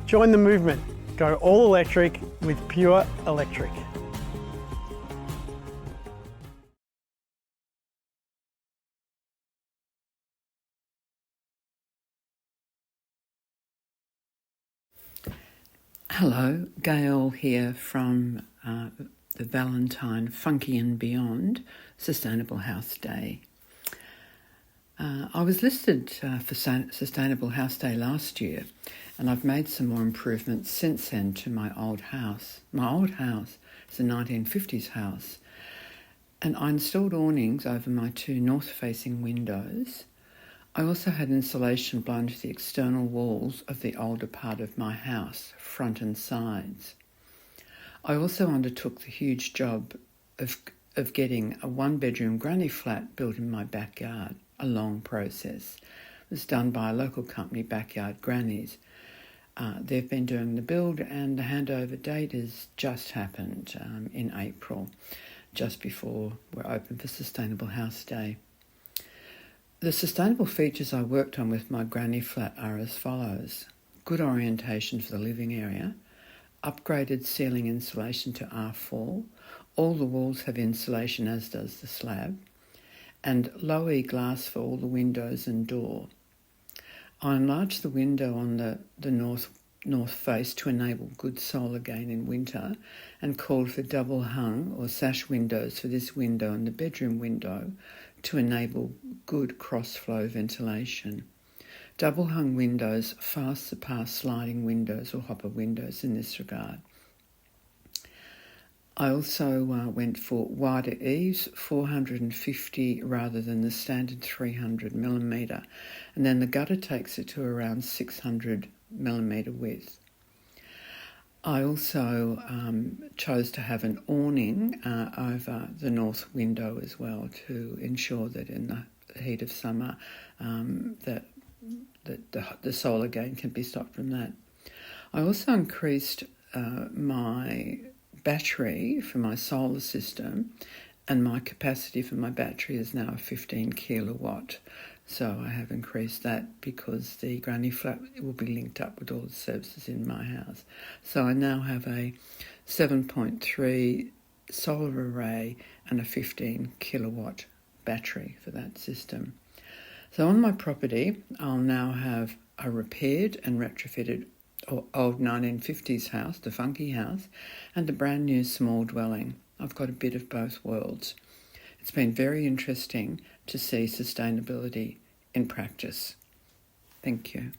Join the movement. Go all electric with Pure Electric. Hello, Gail here from the Valentine Funky and Beyond Sustainable House Day. I was listed for Sustainable House Day last year, and I've made some more improvements since then to my old house. My old house is a 1950s house, and I installed awnings over my two north-facing windows. I also had insulation blown to the external walls of the older part of my house, front and sides. I also undertook the huge job of getting a one-bedroom granny flat built in my backyard, a long process. It was done by a local company, Backyard Grannies. They've been doing the build, and the handover date has just happened in April, just before we're open for Sustainable House Day. The sustainable features I worked on with my granny flat are as follows: good orientation for the living area, upgraded ceiling insulation to R4, all the walls have insulation as does the slab, and low E glass for all the windows and door. I enlarged the window on the north face to enable good solar gain in winter, and called for double hung or sash windows for this window and the bedroom window to enable good cross-flow ventilation. Double hung windows far surpass sliding windows or hopper windows in this regard. I also went for wider eaves, 450 rather than the standard 300 millimetre, and then the gutter takes it to around 600 millimetre width. I also chose to have an awning over the north window as well, to ensure that in the heat of summer that the solar gain can be stopped from that. I also increased my battery for my solar system, and my capacity for my battery is now 15 kilowatt. So I have increased that because the granny flat will be linked up with all the services in my house. So I now have a 7.3 solar array and a 15 kilowatt battery for that system. So on my property, I'll now have a repaired and retrofitted old 1950s house, the funky house, and a brand new small dwelling. I've got a bit of both worlds. It's been very interesting to see sustainability in practice. Thank you.